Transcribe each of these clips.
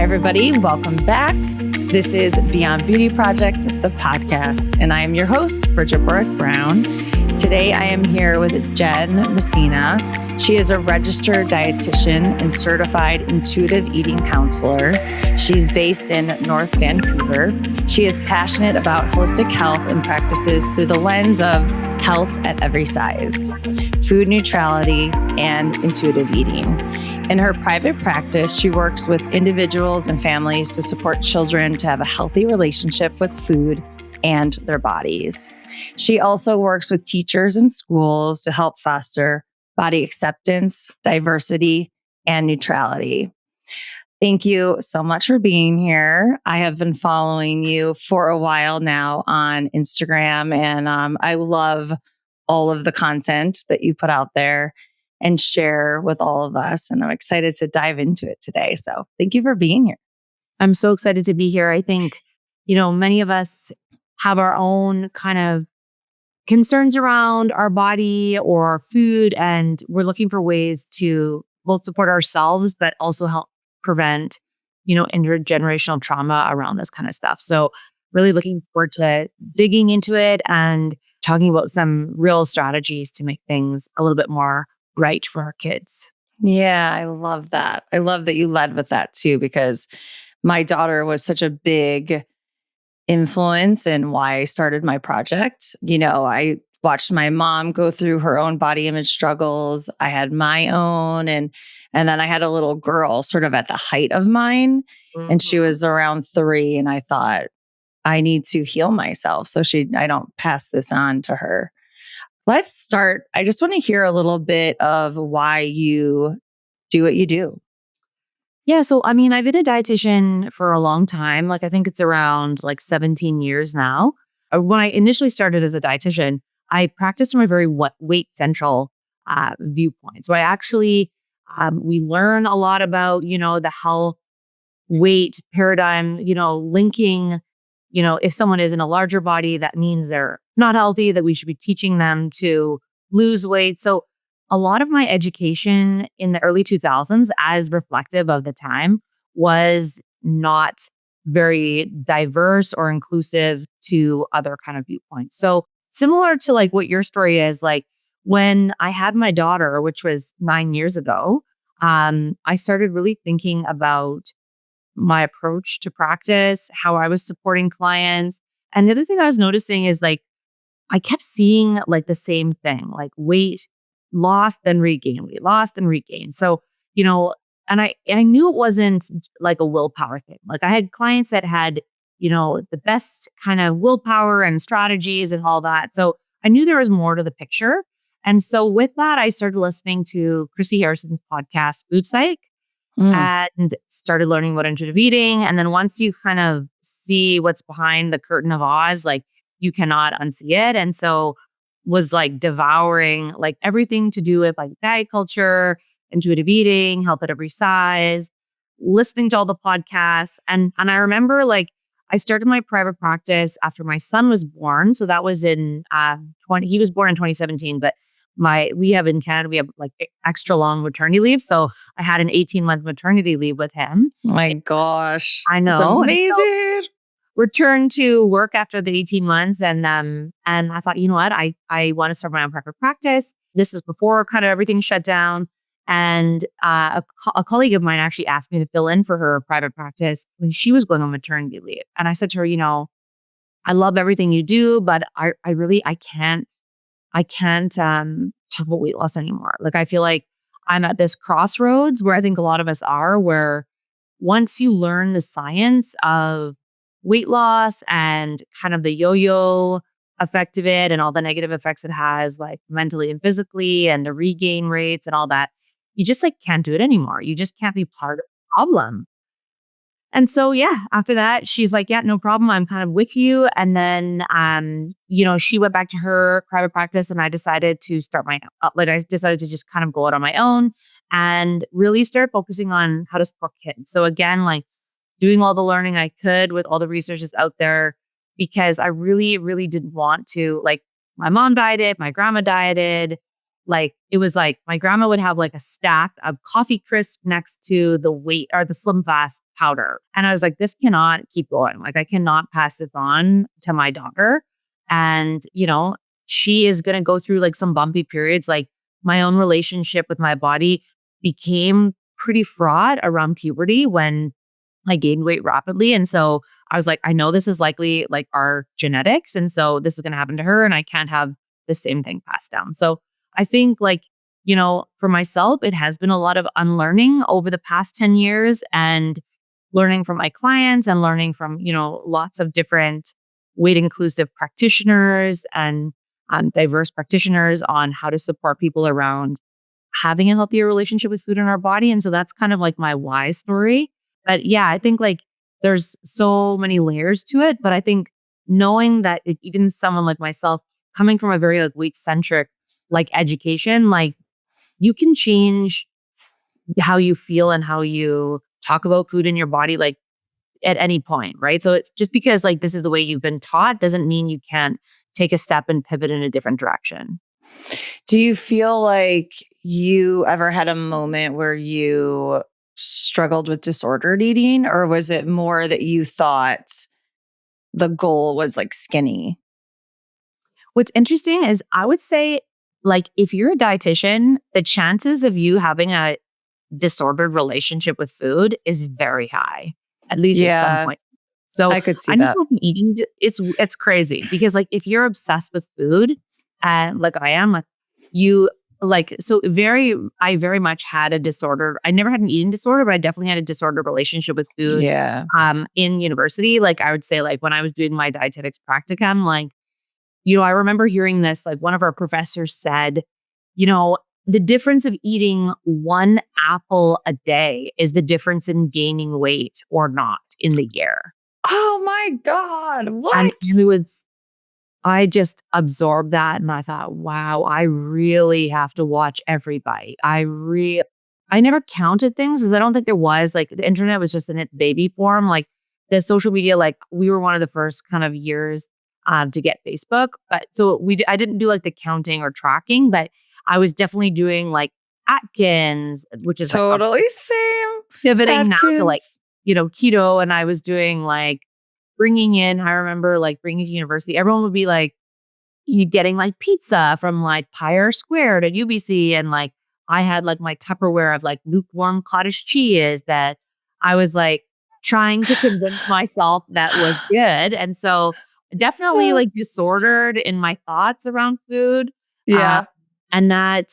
Hi, everybody. Welcome back. This is Beyond Beauty Project, the podcast, and I am your host, Bridgett Brown. Today, I am here with Jenn Messina. She is a registered dietitian and certified intuitive eating counselor. She's based in North Vancouver. She is passionate about holistic health and practices through the lens of health at every size, food neutrality, and intuitive eating. In her private practice, she works with individuals and families to support children to have a healthy relationship with food and their bodies. She also works with teachers and schools to help foster body acceptance, diversity, and neutrality. Thank you so much for being here. I have been following you for a while now on Instagram, and I love all of the content that you put out there and share with all of us. And I'm excited to dive into it today. So thank you for being here. I'm so excited to be here. I think, many of us have our own kind of concerns around our body or food, and we're looking for ways to both support ourselves, but also help prevent, intergenerational trauma around this kind of stuff. So really looking forward to digging into it and talking about some real strategies to make things a little bit more right for our kids. Yeah, I love that. I love that you led with that too, because my daughter was such a big influence in why I started my project. I watched my mom go through her own body image struggles. I had my own, and then I had a little girl sort of at the height of mine, and she was around 3, and I thought, I need to heal myself so I don't pass this on to her. Let's start. I just want to hear a little bit of why you do what you do. Yeah. So, I've been a dietitian for a long time. I think it's around 17 years now. When I initially started as a dietitian, I practiced from a very weight central viewpoint. So I actually, we learn a lot about, the health weight paradigm, linking, if someone is in a larger body, that means they're not healthy, that we should be teaching them to lose weight. So a lot of my education in the early 2000s, as reflective of the time, was not very diverse or inclusive to other kind of viewpoints. So similar to what your story is, when I had my daughter, which was 9 years ago, I started really thinking about my approach to practice, how I was supporting clients. And the other thing I was noticing is I kept seeing the same thing, weight lost, then regain, weight lost, and regain. So, and I knew it wasn't a willpower thing. I had clients that had, the best kind of willpower and strategies and all that. So I knew there was more to the picture. And so with that, I started listening to Chrissy Harrison's podcast, Food Psych, and started learning about intuitive eating. And then once you kind of see what's behind the curtain of Oz, you cannot unsee it. And so was devouring everything to do with diet culture, intuitive eating, health at every size, listening to all the podcasts. And I remember I started my private practice after my son was born. So that was in he was born in 2017, but we have in Canada, we have extra long maternity leave. So I had an 18-month maternity leave with him. My gosh. I know. It's amazing. Returned to work after the 18 months. And I thought, you know what? I want to start my own private practice. This is before kind of everything shut down. And a colleague of mine actually asked me to fill in for her private practice when she was going on maternity leave. And I said to her, I love everything you do, but I can't talk about weight loss anymore. I feel like I'm at this crossroads where I think a lot of us are, where once you learn the science of weight loss and kind of the yo-yo effect of it and all the negative effects it has, mentally and physically, and the regain rates and all that, you just can't do it anymore. You just can't be part of the problem. And so, after that, she's like, yeah, no problem. I'm kind of with you. And then, she went back to her private practice, and I decided to start I decided to just kind of go out on my own and really start focusing on how to support kids. So again, doing all the learning I could with all the resources out there, because I really, really didn't want to, my mom dieted, my grandma dieted. like, it was like my grandma would have like a stack of coffee crisp next to the weight or the Slim Fast powder. And I was like, this cannot keep going. Like, I cannot pass this on to my daughter. And, she is going to go through like some bumpy periods. Like, my own relationship with my body became pretty fraught around puberty when I gained weight rapidly. And so I was like, I know this is likely like our genetics. And so this is going to happen to her and I can't have the same thing passed down. So I think like, for myself, it has been a lot of unlearning over the past 10 years and learning from my clients and learning from, lots of different weight inclusive practitioners and diverse practitioners on how to support people around having a healthier relationship with food in our body. And so that's kind of like my why story. But yeah, I think like there's so many layers to it. But I think knowing that even someone like myself coming from a very like weight-centric like education, like you can change how you feel and how you talk about food in your body like at any point, right? So it's just because like this is the way you've been taught doesn't mean you can't take a step and pivot in a different direction. Do you feel like you ever had a moment where you struggled with disordered eating, or was it more that you thought the goal was like skinny? What's interesting is I would say, like, if you're a dietitian, the chances of you having a disordered relationship with food is very high, at least at some point. So I could see I know that. like eating, it's crazy because like if you're obsessed with food, and like I am, like you like I very much had a disorder. I never had an eating disorder, but I definitely had a disordered relationship with food. Yeah. In university, like I would say, like when I was doing my dietetics practicum, like I remember hearing this. Like one of our professors said, the difference of eating one apple a day is the difference in gaining weight or not in the year. Oh my God. What? And I just absorbed that and I thought, wow, I really have to watch every bite. I never counted things because I don't think there was like the internet was just in its baby form. Like the social media, like we were one of the first kind of years to get Facebook. But so I didn't do like the counting or tracking, but I was definitely doing like Atkins, which is totally like same. pivoting now to Atkins. like, keto. And I was doing like I remember like bringing to university, everyone would be like, you getting like pizza from like Pire Squared at UBC. And like, I had like my Tupperware of like lukewarm cottage cheese that I was like trying to convince myself that was good. And so definitely like disordered in my thoughts around food. Yeah. And that,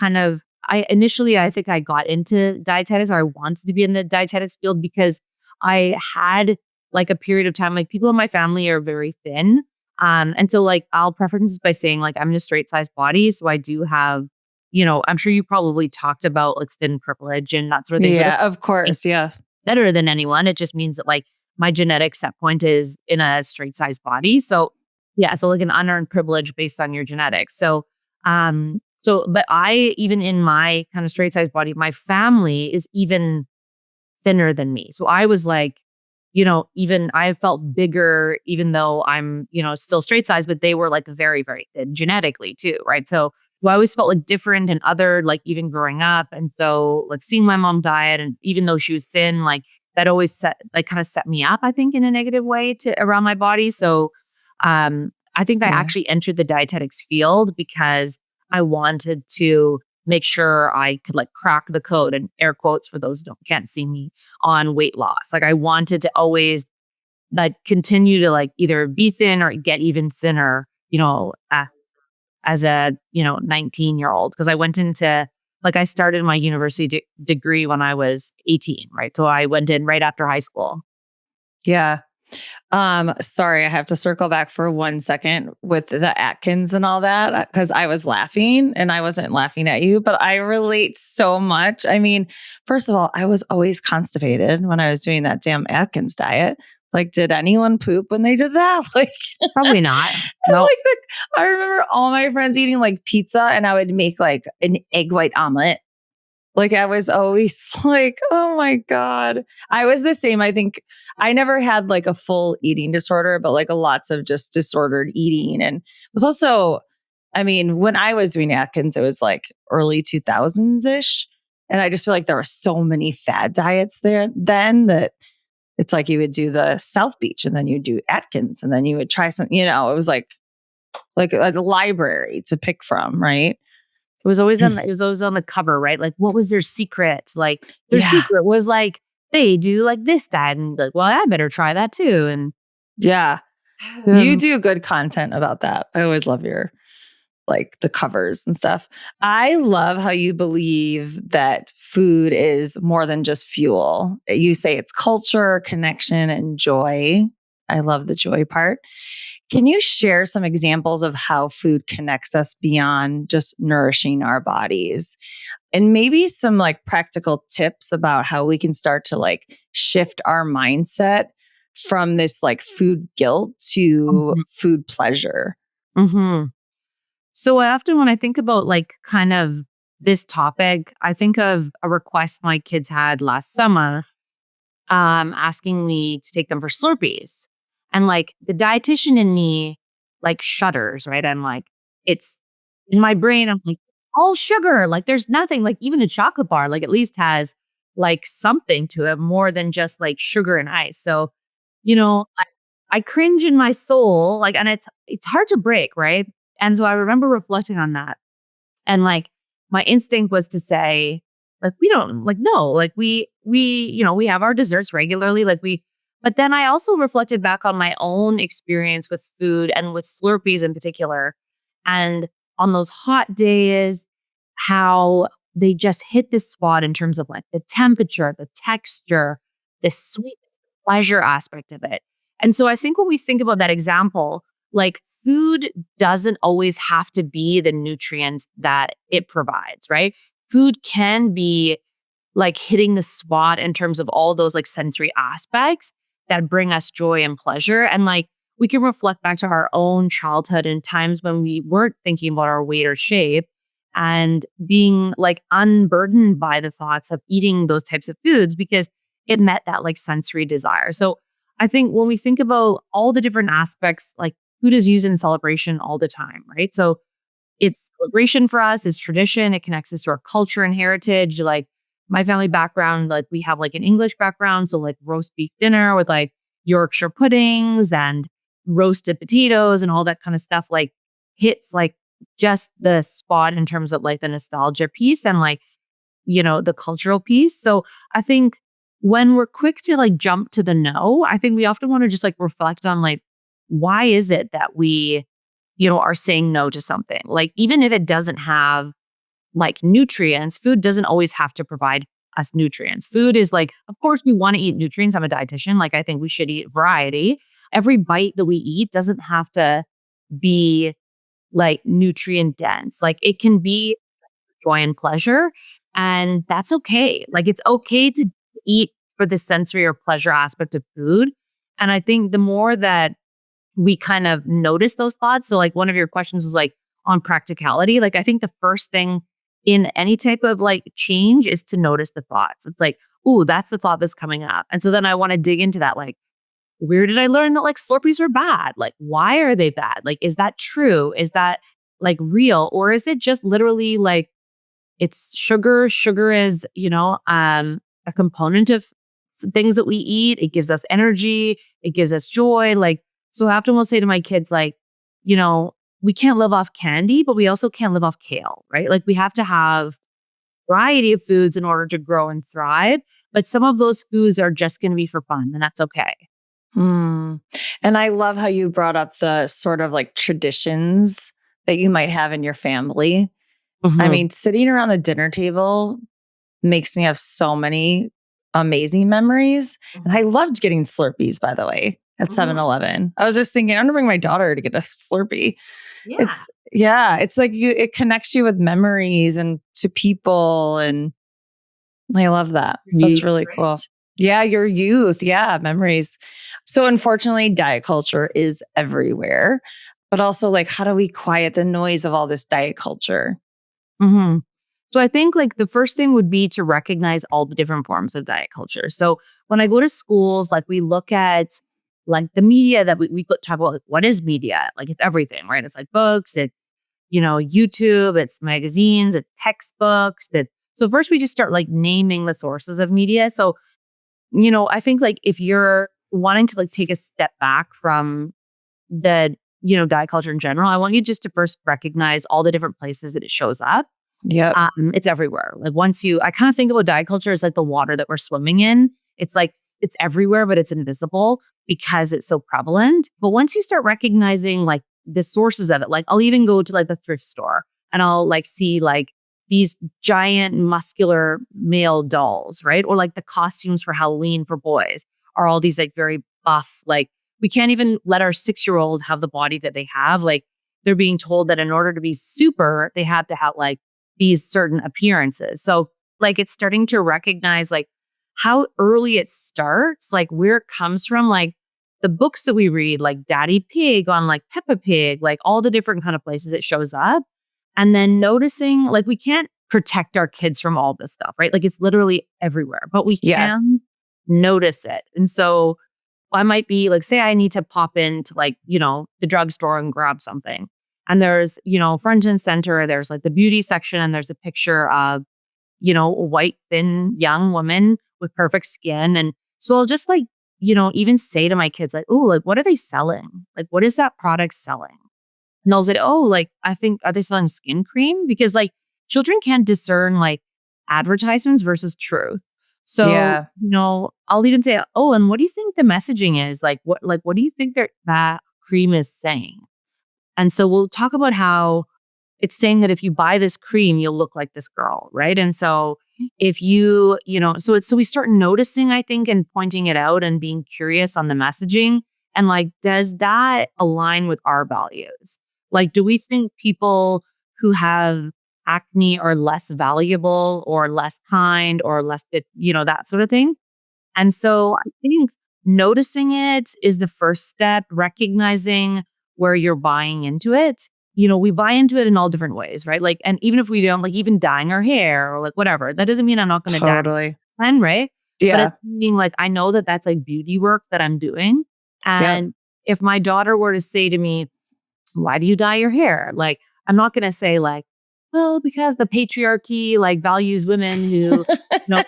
kind of, I think I got into dietetics, or I wanted to be in the dietetics field because I had like a period of time, like people in my family are very thin. And so like I'll preference this by saying like I'm in a straight size body. So I do have, I'm sure you probably talked about like thin privilege and that sort of thing. Yeah, of course. Yeah. Better than anyone. It just means that like my genetic set point is in a straight size body. So yeah, so like an unearned privilege based on your genetics. So, but I, even in my kind of straight size body, my family is even thinner than me. So I was like, even I felt bigger, even though I'm, still straight size, but they were like very, very thin genetically too. Right. So I always felt like different and other, like even growing up. And so like seeing my mom diet, and even though she was thin, like that always kind of set me up, I think, in a negative way around my body. So I think I actually entered the dietetics field because I wanted to make sure I could like crack the code, and air quotes for those who can't see me, on weight loss. Like I wanted to always like continue to like either be thin or get even thinner, as a, 19-year-old. Because I went into like, I started my university degree when I was 18, right? So I went in right after high school. Yeah. Sorry, I have to circle back for 1 second with the Atkins and all that, because I was laughing and I wasn't laughing at you, but I relate so much. I mean, first of all, I was always constipated when I was doing that damn Atkins diet. Like, did anyone poop when they did that? Like, probably not. No. Like I remember all my friends eating like pizza, and I would make like an egg white omelet. Like I was always like, oh my God. I was the same. I think I never had like a full eating disorder, but like lots of just disordered eating. And it was also, I mean, when I was doing Atkins, it was like early 2000s-ish. And I just feel like there were so many fad diets there then that it's like you would do the South Beach and then you'd do Atkins and then you would try some, it was like a library to pick from, right? It was always on the cover, right? Like, what was their secret? Like, their Yeah. secret was like, they do like this diet. And like, well, I better try that too. And Yeah. You do good content about that. I always love your like the covers and stuff. I love how you believe that food is more than just fuel. You say it's culture, connection, and joy. I love the joy part. Can you share some examples of how food connects us beyond just nourishing our bodies? And maybe some like practical tips about how we can start to like shift our mindset from this like food guilt to food pleasure. Mm-hmm. So often when I think about like kind of this topic, I think of a request my kids had last summer, asking me to take them for Slurpees. And like the dietitian in me like shudders, right? I'm like, it's in my brain, I'm like, all sugar, like there's nothing, like even a chocolate bar, like at least has like something to it more than just like sugar and ice. So, I cringe in my soul, like, and it's hard to break, right? And so I remember reflecting on that. And like my instinct was to say, like, we don't like, no, like we have our desserts regularly. But then I also reflected back on my own experience with food and with Slurpees in particular. And on those hot days, how they just hit this spot in terms of like the temperature, the texture, the sweet pleasure aspect of it. And so I think when we think about that example, like food doesn't always have to be the nutrients that it provides, right? Food can be like hitting the spot in terms of all those like sensory aspects that bring us joy and pleasure. And like we can reflect back to our own childhood and times when we weren't thinking about our weight or shape and being like unburdened by the thoughts of eating those types of foods because it met that like sensory desire. So I think when we think about all the different aspects, like food is used in celebration all the time, right? So it's celebration for us, it's tradition, it connects us to our culture and heritage. Like my family background, like we have like an English background. So like roast beef dinner with like Yorkshire puddings and roasted potatoes and all that kind of stuff like hits like just the spot in terms of like the nostalgia piece and like, the cultural piece. So I think when we're quick to like jump to the no, I think we often want to just like reflect on like, why is it that we, are saying no to something? Like, even if it doesn't have like nutrients, food doesn't always have to provide us nutrients. Food is like, of course, we want to eat nutrients. I'm a dietitian. Like, I think we should eat variety. Every bite that we eat doesn't have to be like nutrient dense. Like, it can be joy and pleasure. And that's okay. Like, it's okay to eat for the sensory or pleasure aspect of food. And I think the more that we kind of notice those thoughts. So like one of your questions was like on practicality. Like I think the first thing in any type of like change is to notice the thoughts. It's like, ooh, that's the thought that's coming up. And so then I want to dig into that. Like, where did I learn that like Slurpees are bad? Like, why are they bad? Like, is that true? Is that like real? Or is it just literally like it's sugar? Sugar is, a component of things that we eat. It gives us energy. It gives us joy. Like, so I often will say to my kids, like, we can't live off candy, but we also can't live off kale, right? Like we have to have variety of foods in order to grow and thrive. But some of those foods are just going to be for fun, and that's okay. And I love how you brought up the sort of like traditions that you might have in your family. Mm-hmm. I mean, sitting around the dinner table makes me have so many amazing memories. And I loved getting Slurpees, by the way, at 7-Eleven. I was just thinking, I'm going to bring my daughter to get a Slurpee. Yeah. It's like it connects you with memories and to people. And I love that. That's really cool. Yeah. Your youth. Yeah. Memories. So unfortunately, diet culture is everywhere, but also like, how do we quiet the noise of all this diet culture? Mm-hmm. So I think like the first thing would be to recognize all the different forms of diet culture. So when I go to schools, like we look at like the media that we talk about, like, what is media? Like it's everything, right? It's like books, it's YouTube, it's magazines, it's textbooks. So first we just start like naming the sources of media. So, I think like if you're wanting to like take a step back from the, diet culture in general, I want you just to first recognize all the different places that it shows up. Yep. It's everywhere. Like I kind of think about diet culture as like the water that we're swimming in. It's like, it's everywhere, but it's invisible because it's so prevalent. But once you start recognizing like the sources of it, like I'll even go to like the thrift store and I'll like see like these giant muscular male dolls, right? Or like the costumes for Halloween for boys are all these like very buff, like we can't even let our 6-year-old have the body that they have. Like they're being told that in order to be super, they have to have like these certain appearances. So like it's starting to recognize like how early it starts, like where it comes from, like the books that we read, like Daddy Pig on like Peppa Pig, like all the different kind of places it shows up. And then noticing like we can't protect our kids from all this stuff, right? Like it's literally everywhere, but we can notice it. And so I might be like, say I need to pop into like, the drugstore and grab something. And there's, front and center, there's like the beauty section and there's a picture of, a white, thin, young woman with perfect skin. And so I'll just like, even say to my kids like, oh, like, what are they selling? Like, what is that product selling? And they'll say, oh, like, are they selling skin cream? Because like children can't discern like advertisements versus truth. So, I'll even say, oh, and what do you think the messaging is? Like, what do you think that cream is saying? And so we'll talk about how it's saying that if you buy this cream, you'll look like this girl, right? And so if you, so we start noticing, I think, and pointing it out and being curious on the messaging. And like, does that align with our values? Like, do we think people who have acne are less valuable or less kind or less fit, that sort of thing? And so I think noticing it is the first step, recognizing where you're buying into it. We buy into it in all different ways, right? Like, and even if we don't, like even dyeing our hair or like whatever, that doesn't mean I'm not going to dye plan, right? Yeah. But it's meaning like, I know that that's like beauty work that I'm doing. And if my daughter were to say to me, why do you dye your hair? Like, I'm not going to say like, well, because the patriarchy like values women who,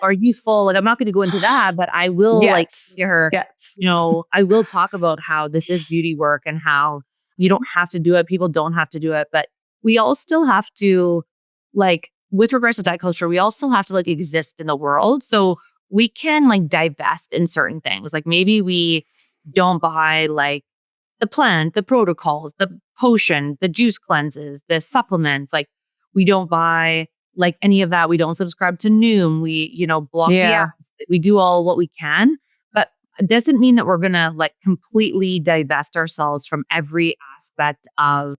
are youthful. Like, I'm not going to go into that, but I will like to her, I will talk about how this is beauty work and how you don't have to do it. People don't have to do it, but we all still have to like, with regards to diet culture, we all still have to like exist in the world. So we can like divest in certain things. Like maybe we don't buy like the plant, the protocols, the potion, the juice cleanses, the supplements. Like we don't buy like any of that. We don't subscribe to Noom. We, block the apps. We do all what we can, but it doesn't mean that we're going to like completely divest ourselves from every aspect of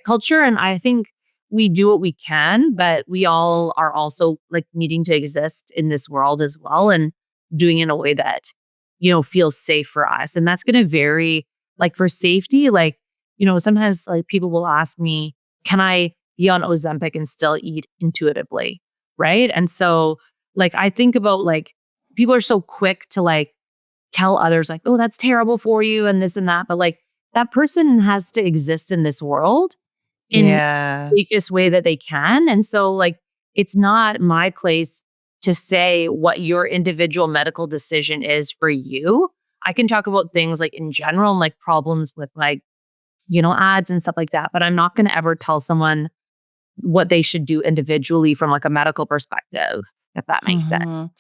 culture. And I think we do what we can, but we all are also like needing to exist in this world as well and doing it in a way that, feels safe for us. And that's going to vary. Like for safety, like, sometimes like people will ask me, can I be on Ozempic and still eat intuitively? Right. And so like, I think about like, people are so quick to like tell others like, oh, that's terrible for you and this and that. But like that person has to exist in this world in the safest way that they can. And so like, it's not my place to say what your individual medical decision is for you. I can talk about things like in general, like problems with like, ads and stuff like that. But I'm not going to ever tell someone what they should do individually from like a medical perspective, if that makes sense.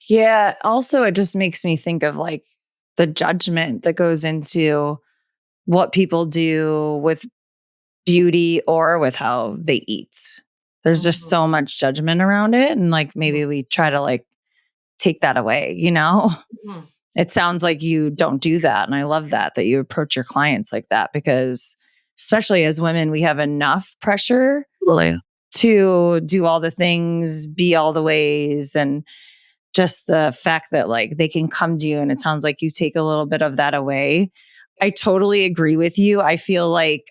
Yeah. Also, it just makes me think of like the judgment that goes into what people do with beauty or with how they eat. There's just so much judgment around it. And like, maybe we try to like take that away, It sounds like you don't do that. And I love that you approach your clients like that, because especially as women, we have enough pressure to do all the things, be all the ways. And just the fact that like they can come to you and it sounds like you take a little bit of that away. I totally agree with you. I feel like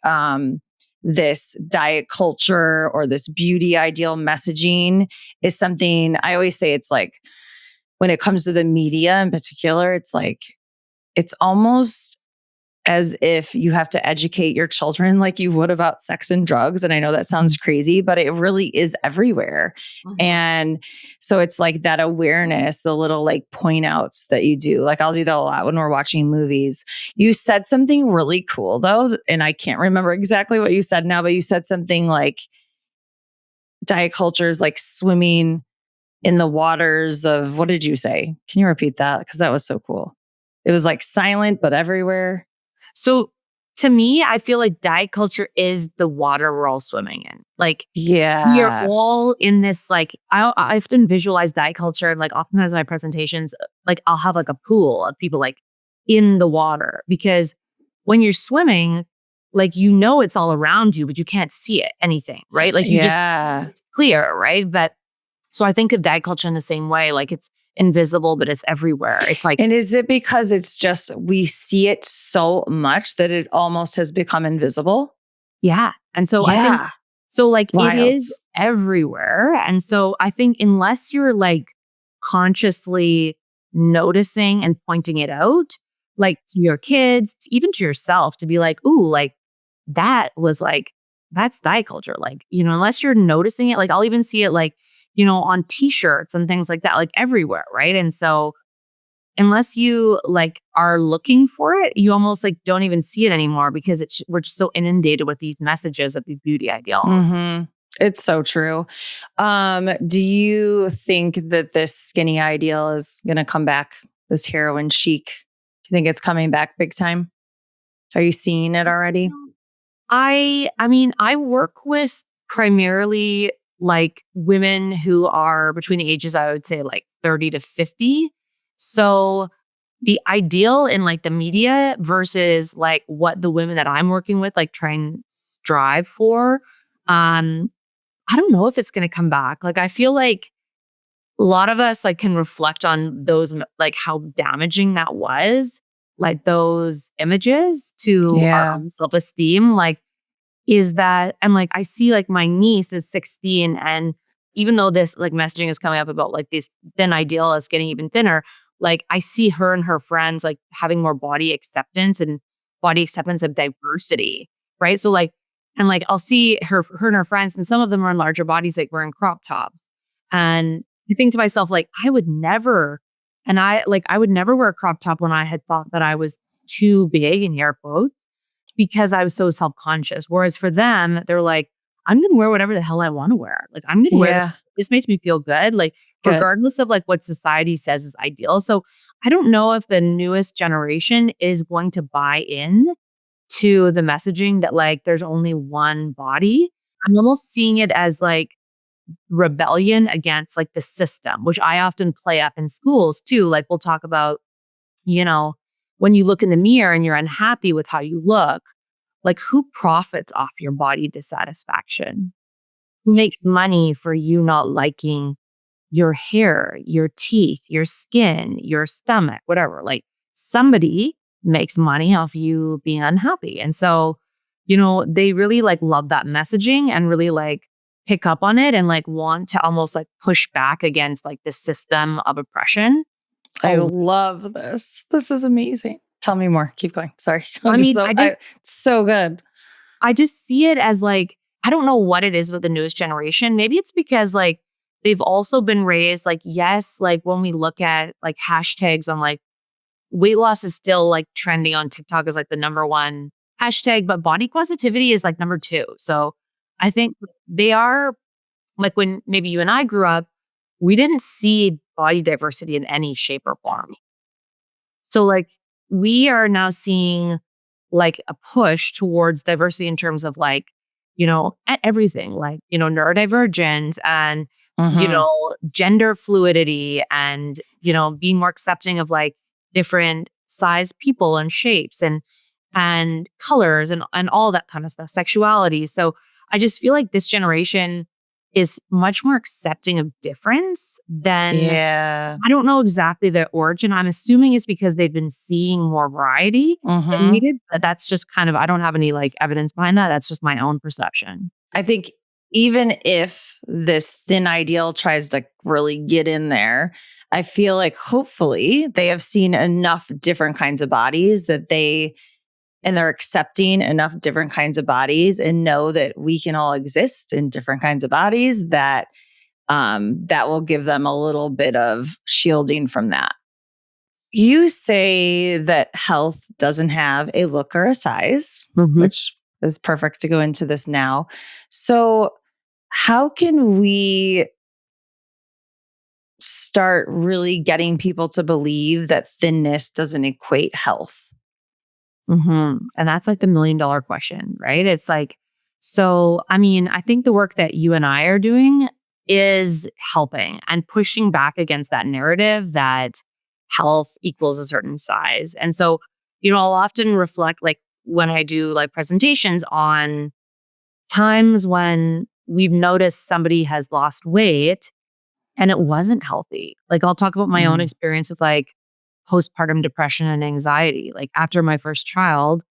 this diet culture or this beauty ideal messaging is something I always say it's like, when it comes to the media in particular, it's like, it's almost as if you have to educate your children like you would about sex and drugs. And I know that sounds crazy, but it really is everywhere. And so it's like that awareness, the little like point outs that you do. Like I'll do that a lot when we're watching movies. You said something really cool though, and I can't remember exactly what you said now, but you said something like diet culture is like swimming in the waters of, what did you say? Can you repeat that? Because that was so cool. It was like silent, but everywhere. So to me, I feel like diet culture is the water we're all swimming in. Like, we are all in this, like, I often visualize diet culture. And like oftentimes in my presentations, like I'll have like a pool of people like in the water, because when you're swimming, like, you know, it's all around you, but you can't see it, anything, right? Like it's clear, right? But so I think of diet culture in the same way, like it's invisible, but it's everywhere. It's like, and is it because it's just, we see it so much that it almost has become invisible? Yeah. And so I think, so like Wild. It is everywhere. And so I think unless you're like consciously noticing and pointing it out, like to your kids, even to yourself, to be like, ooh, like that was like, that's diet culture. Like, you know, unless you're noticing it, like I'll even see it like, you know, on t-shirts and things like that, like everywhere. Right. And so unless you like are looking for it, you almost like don't even see it anymore, because we're just so inundated with these messages of these beauty ideals. It's so true. Do you think that this skinny ideal is going to come back, this heroin chic? Do you think it's coming back big time? Are you seeing it already? I mean, I work with primarily like women who are between the ages, I would say like 30 to 50. So the ideal in like the media versus like what the women that I'm working with like try and strive for, I don't know if it's going to come back. Like I feel like a lot of us like can reflect on those, like how damaging that was, like those images to our own self-esteem. Like, is that, and like I see like my niece is 16, and even though this like messaging is coming up about like this thin ideal is getting even thinner, like I see her and her friends like having more body acceptance and body acceptance of diversity, right? So like, and like I'll see her and her friends, and some of them are in larger bodies, like wearing crop tops, and I think to myself like I would never wear a crop top when I had thought that I was too big in air quotes, because I was so self-conscious. Whereas for them, they're like, I'm going to wear whatever the hell I want to wear. Like, I'm going to wear this makes me feel good. Like, regardless of like what society says is ideal. So I don't know if the newest generation is going to buy in to the messaging that like there's only one body. I'm almost seeing it as like rebellion against like the system, which I often play up in schools too. Like we'll talk about, you know, when you look in the mirror and you're unhappy with how you look, like who profits off your body dissatisfaction? Who makes money for you not liking your hair, your teeth, your skin, your stomach, whatever? Like somebody makes money off you being unhappy. And so, you know, they really like love that messaging and really like pick up on it and like want to almost like push back against like the system of oppression. I love this. This is amazing. Tell me more. Keep going. Sorry. So good. I just see it as like, I don't know what it is with the newest generation. Maybe it's because like they've also been raised like, yes, like when we look at like hashtags on like weight loss is still like trending on TikTok as like the number one hashtag, but body positivity is like number 2. So I think they are like, when maybe you and I grew up, we didn't see body diversity in any shape or form. So like we are now seeing like a push towards diversity in terms of like, you know, at everything, like, you know, neurodivergence and, you know, gender fluidity and, you know, being more accepting of like different size people and shapes and colors and all that kind of stuff, sexuality. So I just feel like this generation is much more accepting of difference than, I don't know exactly the origin. I'm assuming it's because they've been seeing more variety than we did. But that's just kind of, I don't have any like evidence behind that. That's just my own perception. I think even if this thin ideal tries to really get in there, I feel like hopefully they have seen enough different kinds of bodies that they and they're accepting enough different kinds of bodies and know that we can all exist in different kinds of bodies, that that will give them a little bit of shielding from that. You say that health doesn't have a look or a size, which is perfect to go into this now. So how can we start really getting people to believe that thinness doesn't equate health? And that's like the $1 million question, right? It's like, so, I mean, I think the work that you and I are doing is helping and pushing back against that narrative that health equals a certain size. And so, I'll often reflect, like when I do like presentations, on times when we've noticed somebody has lost weight and it wasn't healthy. Like I'll talk about my own experience with like postpartum depression and anxiety. Like after my first child,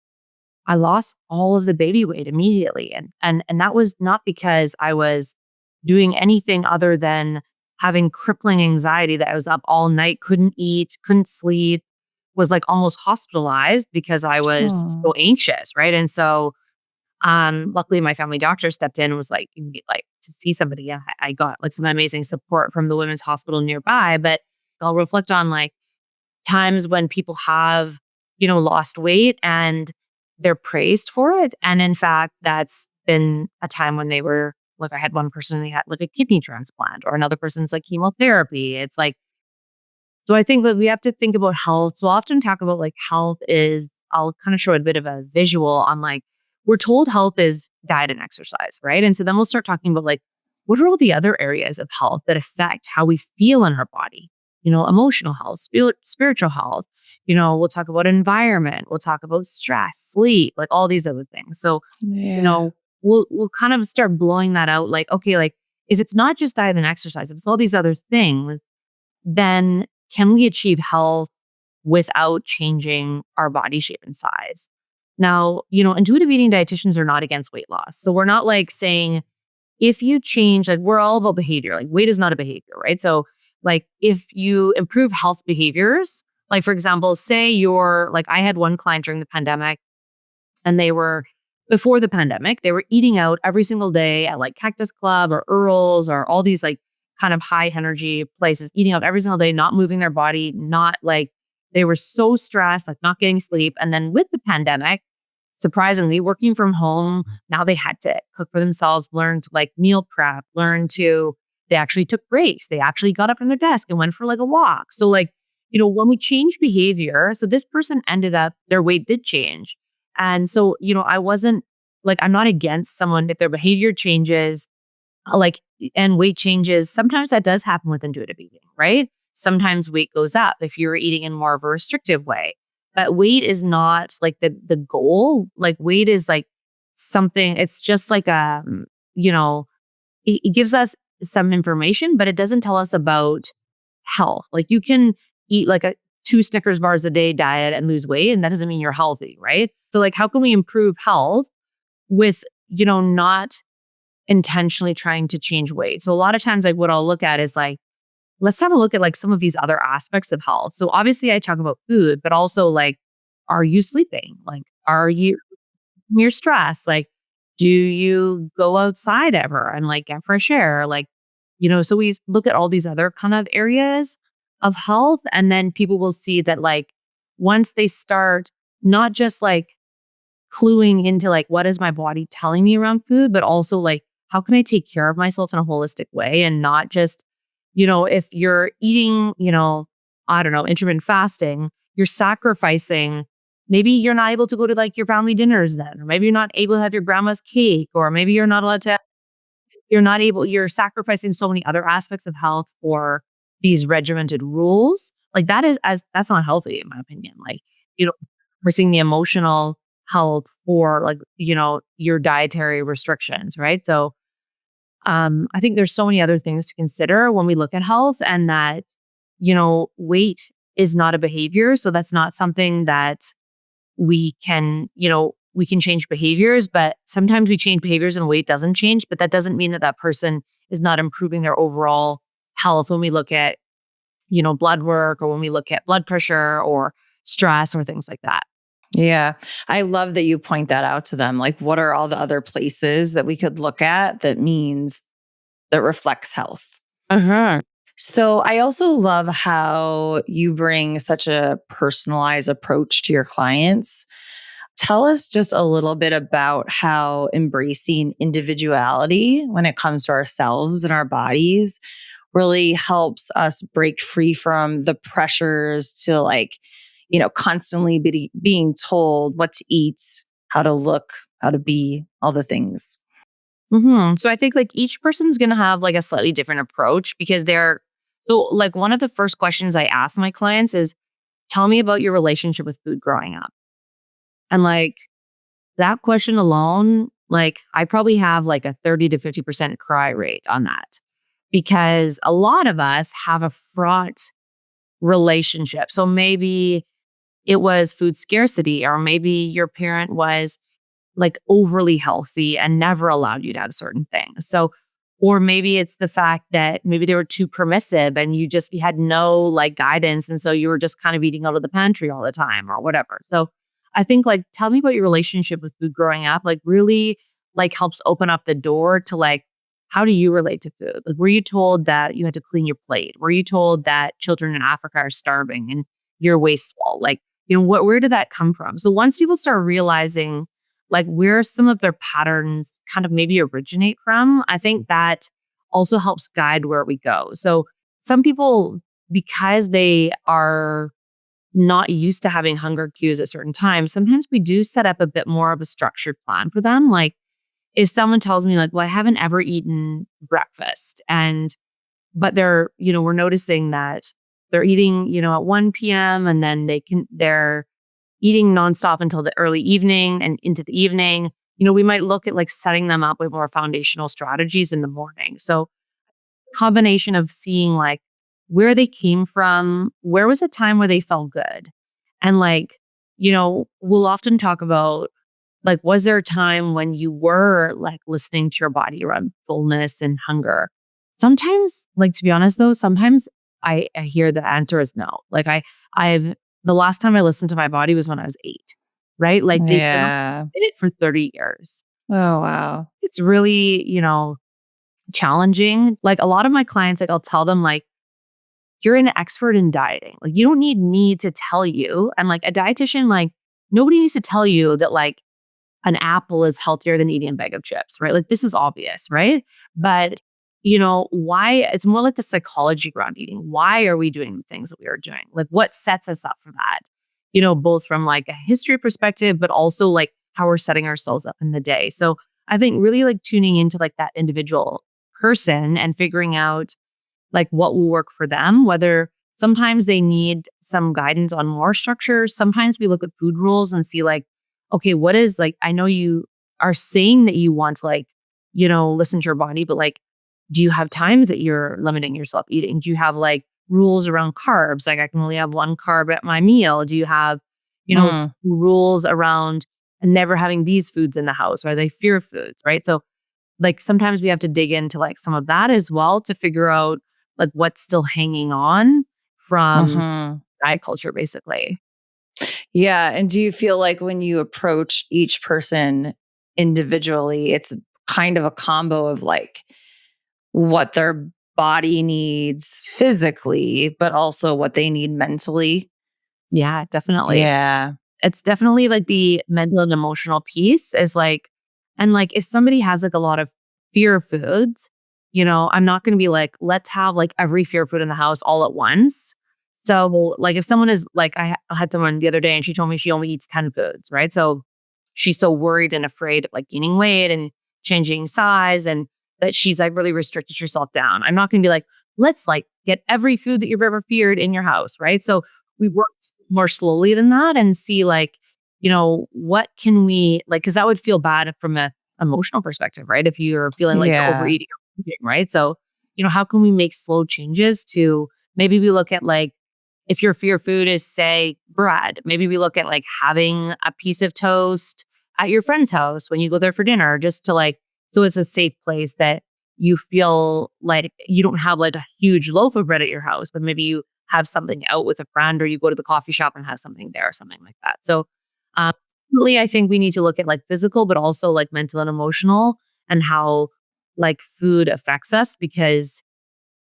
I lost all of the baby weight immediately. And that was not because I was doing anything other than having crippling anxiety, that I was up all night, couldn't eat, couldn't sleep, was like almost hospitalized because I was so anxious, right? And so luckily my family doctor stepped in and was like, you need like to see somebody. Yeah, I got like some amazing support from the women's hospital nearby. But I'll reflect on like times when people have, lost weight and they're praised for it. And in fact, that's been a time when they were like, I had one person, they had like a kidney transplant, or another person's like chemotherapy. It's like, so I think that we have to think about health. So I'll often talk about like health is, I'll kind of show a bit of a visual on like, we're told health is diet and exercise, right? And so then we'll start talking about like, what are all the other areas of health that affect how we feel in our body? Emotional health, spiritual health. We'll talk about environment. We'll talk about stress, sleep, like all these other things. So, we'll kind of start blowing that out. Like, okay, like if it's not just diet and exercise, if it's all these other things, then can we achieve health without changing our body shape and size? Now, intuitive eating dietitians are not against weight loss. So we're not like saying, if you change, like we're all about behavior, like weight is not a behavior, right? So like if you improve health behaviors, like for example, say you're like, I had one client during the pandemic and before the pandemic, they were eating out every single day at like Cactus Club or Earl's or all these like kind of high energy places, eating out every single day, not moving their body, not like, they were so stressed, like not getting sleep. And then with the pandemic, surprisingly, working from home, now they had to cook for themselves, learn to like meal prep, they actually took breaks. They actually got up from their desk and went for like a walk. So like, when we change behavior, so this person ended up, their weight did change. And so, I wasn't like, I'm not against someone if their behavior changes, like, and weight changes. Sometimes that does happen with intuitive eating, right? Sometimes weight goes up if you're eating in more of a restrictive way. But weight is not like the goal. Like weight is like something, it's just like it gives us some information, but it doesn't tell us about health. Like you can eat like a 2 Snickers bars a day diet and lose weight, and that doesn't mean you're healthy, right? So like, how can we improve health with, not intentionally trying to change weight? So a lot of times, like what I'll look at is like, let's have a look at like some of these other aspects of health. So obviously I talk about food, but also like, are you sleeping? Like, are you're stressed? Like, do you go outside ever and like get fresh air? Like, so we look at all these other kind of areas of health. And then people will see that like, once they start not just like cluing into like, what is my body telling me around food, but also like, how can I take care of myself in a holistic way and not just, if you're eating, I don't know, intermittent fasting, you're sacrificing, maybe you're not able to go to like your family dinners then, or maybe you're not able to have your grandma's cake, or maybe you're not allowed to, you're sacrificing so many other aspects of health for these regimented rules. Like that's not healthy in my opinion. Like, we're seeing the emotional health for like, your dietary restrictions, right? So I think there's so many other things to consider when we look at health, and that, weight is not a behavior. So that's not something that we can change behaviors, but sometimes we change behaviors and weight doesn't change, but that doesn't mean that that person is not improving their overall health when we look at, blood work, or when we look at blood pressure or stress or things like that. Yeah. I love that you point that out to them. Like, what are all the other places that we could look at that reflects health? Uh-huh. So I also love how you bring such a personalized approach to your clients. Tell us just a little bit about how embracing individuality when it comes to ourselves and our bodies really helps us break free from the pressures to constantly being told what to eat, how to look, how to be, all the things. So I think like each person's going to have like a slightly different approach because so like one of the first questions I ask my clients is, tell me about your relationship with food growing up. And like that question alone, like I probably have like a 30 to 50% cry rate on that because a lot of us have a fraught relationship. So maybe it was food scarcity, or maybe your parent was like overly healthy and never allowed you to have certain things. So, or maybe it's the fact that maybe they were too permissive and you had no like guidance. And so you were just kind of eating out of the pantry all the time or whatever. So I think like, tell me about your relationship with food growing up, like really like helps open up the door to like, how do you relate to food? Like, were you told that you had to clean your plate? Were you told that children in Africa are starving and you're wasteful? Like, where did that come from? So once people start realizing like where some of their patterns kind of maybe originate from, I think that also helps guide where we go. So some people, because they are not used to having hunger cues at certain times, sometimes we do set up a bit more of a structured plan for them. Like if someone tells me like, well, I haven't ever eaten breakfast but we're noticing that they're eating, at 1 p.m. and then they're eating nonstop until the early evening and into the evening, we might look at like setting them up with more foundational strategies in the morning. So combination of seeing like where they came from, where was a time where they felt good? And like, we'll often talk about like, was there a time when you were like listening to your body around fullness and hunger? Sometimes, like to be honest though, sometimes I hear the answer is no. Like I've the last time I listened to my body was when I was 8, right? Like they've been on Yeah. it for 30 years. Oh, wow. It's really, challenging. Like a lot of my clients, like I'll tell them like, you're an expert in dieting. Like you don't need me to tell you. And like a dietitian, like nobody needs to tell you that like an apple is healthier than eating a bag of chips, right? Like this is obvious, right? But why it's more like the psychology around eating. Why are we doing the things that we are doing? Like what sets us up for that? Both from like a history perspective, but also like how we're setting ourselves up in the day. So I think really like tuning into like that individual person and figuring out like what will work for them, whether sometimes they need some guidance on more structure. Sometimes we look at food rules and see like, okay, what is like, I know you are saying that you want to like, listen to your body, but like, do you have times that you're limiting yourself eating? Do you have like rules around carbs? Like I can only have one carb at my meal. Do you have, rules around never having these foods in the house? Or are they fear foods? Right. So like sometimes we have to dig into like some of that as well to figure out like what's still hanging on from Mhm. diet culture, basically. Yeah. And do you feel like when you approach each person individually, it's kind of a combo of like what their body needs physically, but also what they need mentally? Yeah, definitely. Yeah. It's definitely like the mental and emotional piece is like, and like if somebody has like a lot of fear foods, I'm not going to be like, let's have like every fear food in the house all at once. So like if someone is like, I had someone the other day and she told me she only eats 10 foods, right? So she's so worried and afraid of like gaining weight and changing size and that she's like really restricted herself down. I'm not going to be like, let's like get every food that you've ever feared in your house, right? So we worked more slowly than that and see like, what can we like, cause that would feel bad from a emotional perspective, right? If you're feeling like you're Yeah. overeating or eating, right? So, how can we make slow changes to maybe we look at like, if your fear food is say bread, maybe we look at like having a piece of toast at your friend's house when you go there for dinner, just to like, so it's a safe place that you feel like you don't have like a huge loaf of bread at your house, but maybe you have something out with a friend or you go to the coffee shop and have something there or something like that. So Really, I think we need to look at like physical, but also like mental and emotional and how like food affects us because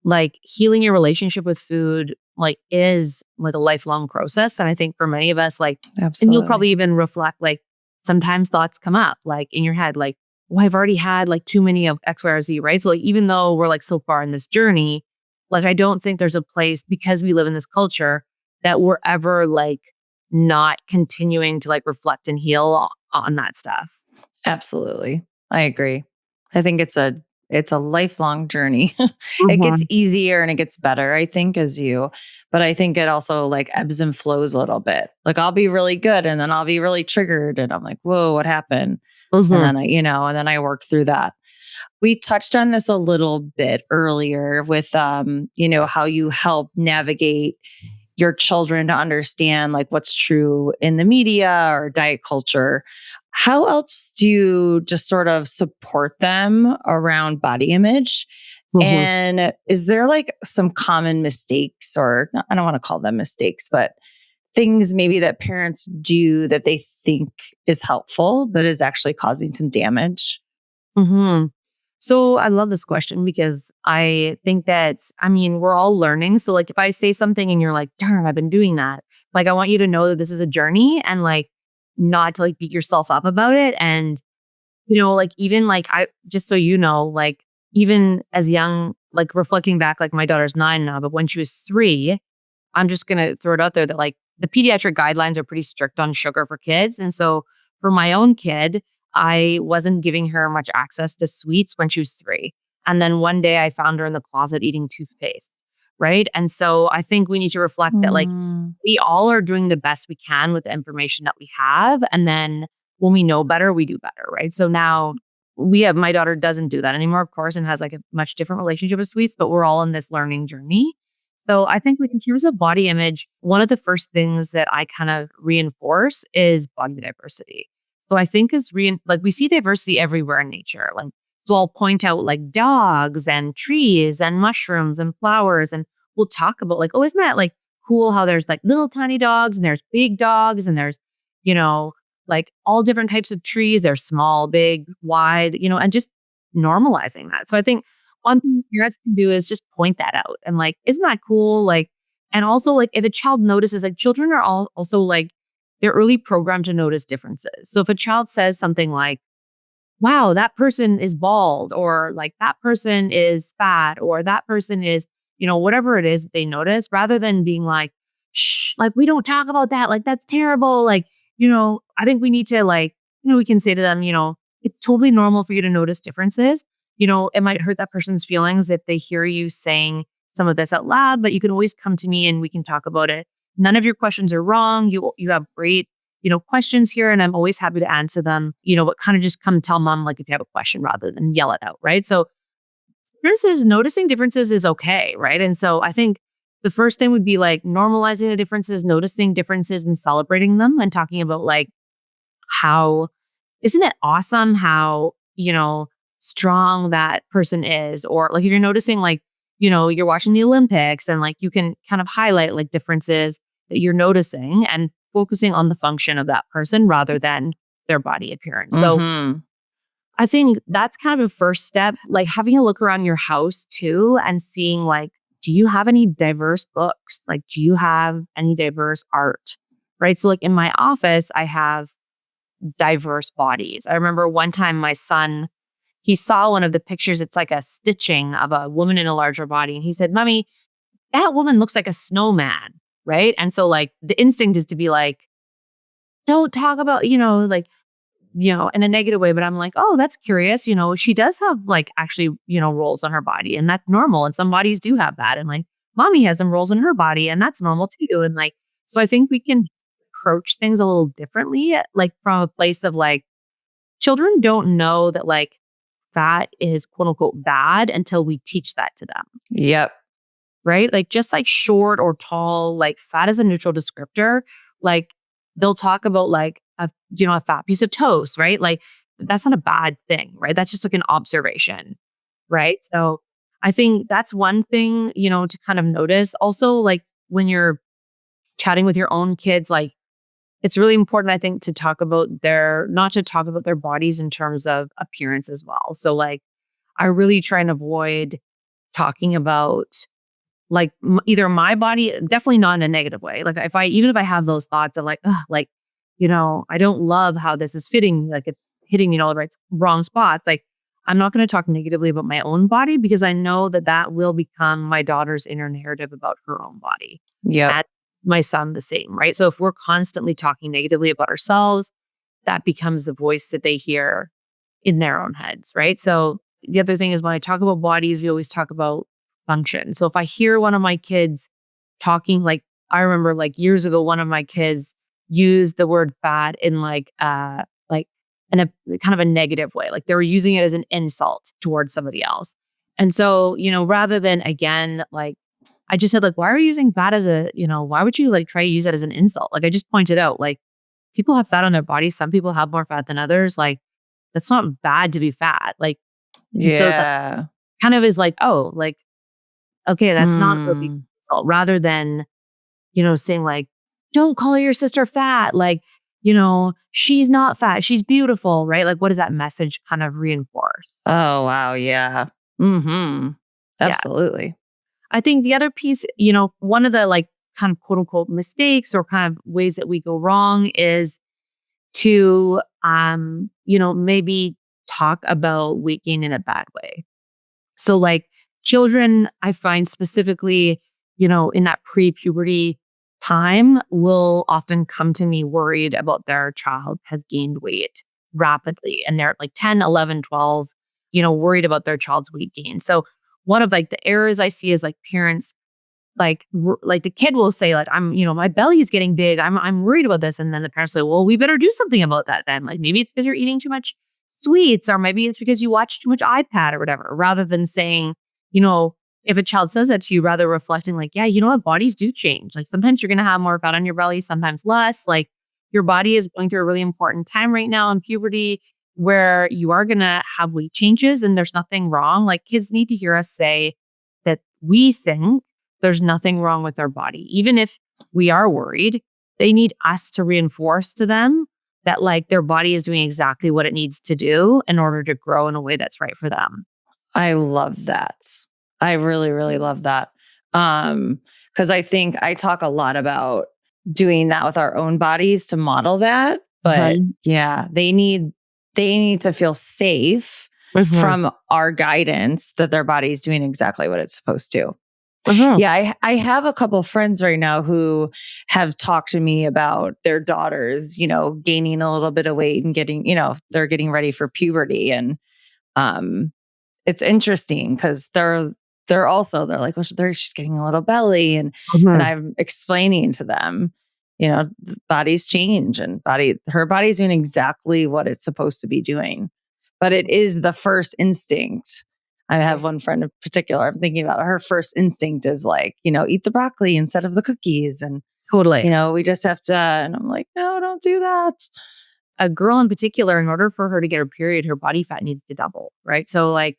like healing your relationship with food like is like a lifelong process. And I think for many of us, like, and you'll Absolutely. probably even reflect like sometimes thoughts come up like in your head, like, well, I've already had like too many of X, Y, or Z, right? So like even though we're like so far in this journey, like I don't think there's a place because we live in this culture that we're ever like not continuing to like reflect and heal on that stuff. Absolutely. I agree. I think it's a lifelong journey. It gets Mhm. easier and it gets better, I think, as you, but I think it also like ebbs and flows a little bit. Like I'll be really good and then I'll be really triggered and I'm like, whoa, what happened? And Mhm. then and then I work through that. We touched on this a little bit earlier with how you help navigate your children to understand like what's true in the media or diet culture. How else do you just sort of support them around body image? Mhm. And is there like some common mistakes, or I don't want to call them mistakes, but things maybe that parents do that they think is helpful, but is actually causing some damage? Mhm. So I love this question because I think that, I mean, we're all learning. So, like, if I say something and you're like, darn, I've been doing that, like, I want you to know that this is a journey and like not to like beat yourself up about it. And, like, even like, just so you know, like, even as young, like reflecting back, like my daughter's 9 now, but when she was 3, I'm just going to throw it out there that like the pediatric guidelines are pretty strict on sugar for kids. And so for my own kid, I wasn't giving her much access to sweets when she was 3. And then one day I found her in the closet eating toothpaste. Right. And so I think we need to reflect that like Mm, we all are doing the best we can with the information that we have. And then when we know better, we do better. Right. So now my daughter doesn't do that anymore, of course, and has like a much different relationship with sweets, but we're all in this learning journey. So I think like in terms of body image, one of the first things that I kind of reinforce is body diversity. So I think like we see diversity everywhere in nature. Like so I'll point out like dogs and trees and mushrooms and flowers and we'll talk about like, oh, isn't that like cool how there's like little tiny dogs and there's big dogs and there's, you know, like all different types of trees. They're small, big, wide, and just normalizing that. So I think one thing parents can do is just point that out and like, isn't that cool? Like, and also like if a child notices, like children are all also like they're early programmed to notice differences. So if a child says something like, wow, that person is bald, or like that person is fat, or that person is, whatever it is they notice, rather than being like, shh, like we don't talk about that. Like that's terrible. Like, I think we need to like, we can say to them, it's totally normal for you to notice differences. It might hurt that person's feelings if they hear you saying some of this out loud, but you can always come to me and we can talk about it. None of your questions are wrong. You have great questions here and I'm always happy to answer them, but kind of just come tell mom, like, if you have a question rather than yell it out. Right. So noticing differences is okay. Right. And so I think the first thing would be like normalizing the differences, noticing differences and celebrating them and talking about like how, isn't it awesome how, strong that person is? Or like if you're noticing like, you're watching the Olympics and like you can kind of highlight like differences that you're noticing and focusing on the function of that person rather than their body appearance. So hmm I think that's kind of a first step, like having a look around your house too and seeing like, do you have any diverse books? Like, do you have any diverse art? Right. So like in my office, I have diverse bodies. I remember one time my son, he saw one of the pictures. It's like a stitching of a woman in a larger body. And he said, Mommy, that woman looks like a snowman. Right. And so, like, the instinct is to be like, don't talk about, like, in a negative way. But I'm like, oh, that's curious. She does have, like, actually, rolls on her body. And that's normal. And some bodies do have that. And, like, mommy has some rolls in her body. And that's normal too. And, like, so I think we can approach things a little differently, like, from a place of, like, children don't know that, like, fat is quote unquote bad until we teach that to them. Yep. Right? Like just like short or tall, like fat is a neutral descriptor. Like they'll talk about like a fat piece of toast, right? Like that's not a bad thing, right? That's just like an observation, right? So I think that's one thing, to kind of notice. Also, like when you're chatting with your own kids, like it's really important, I think, to talk about not to talk about their bodies in terms of appearance as well. So like, I really try and avoid talking about like either my body, definitely not in a negative way. Like even if I have those thoughts of like, ugh, like, I don't love how this is fitting, like it's hitting me in all the wrong spots. Like I'm not going to talk negatively about my own body because I know that will become my daughter's inner narrative about her own body. Yeah. And my son the same, right? So if we're constantly talking negatively about ourselves, that becomes the voice that they hear in their own heads, right? So the other thing is when I talk about bodies, we always talk about function. So if I hear one of my kids talking, like I remember like years ago, one of my kids used the word fat in like in a kind of a negative way. Like they were using it as an insult towards somebody else. And so, rather than again, like I just said, like, why are you using fat as why would you like try to use it as an insult? Like I just pointed out, like people have fat on their bodies. Some people have more fat than others. Like that's not bad to be fat. Like, and so that kind of is like, oh, like, okay, that's not a big insult. Rather than, saying like, don't call your sister fat. Like, she's not fat. She's beautiful, right? Like, what does that message kind of reinforce? Oh, wow. Yeah. Mm-hmm. Absolutely. Yeah. I think the other piece, one of the like kind of quote unquote mistakes or kind of ways that we go wrong is to, maybe talk about weight gain in a bad way. So like children, I find specifically, in that pre-puberty time will often come to me worried about their child has gained weight rapidly. And they're like 10, 11, 12, worried about their child's weight gain. So one of like the errors I see is like parents, like the kid will say like, my belly is getting big. I'm worried about this. And then the parents say, well, we better do something about that then. Like maybe it's because you're eating too much sweets, or maybe it's because you watch too much iPad or whatever, rather than saying, if a child says that to you, rather reflecting like, yeah, what, bodies do change. Like sometimes you're going to have more fat on your belly, sometimes less. Like your body is going through a really important time right now in puberty where you are going to have weight changes and there's nothing wrong. Like kids need to hear us say that we think there's nothing wrong with their body. Even if we are worried, they need us to reinforce to them that like their body is doing exactly what it needs to do in order to grow in a way that's right for them. I love that. I really, really love that. Because I think I talk a lot about doing that with our own bodies to model that. But yeah, they need to feel safe from our guidance that their body is doing exactly what it's supposed to. Yeah, I have a couple of friends right now who have talked to me about their daughters, gaining a little bit of weight and getting, they're getting ready for puberty. And it's interesting because they're like, well, she's getting a little belly. And I'm explaining to them, bodies change and her body's doing exactly what it's supposed to be doing. But it is the first instinct. I have one friend in particular, I'm thinking about her first instinct is like, eat the broccoli instead of the cookies. And totally, we just have to, and I'm like, no, don't do that. A girl in particular, in order for her to get her period, her body fat needs to double, right? So like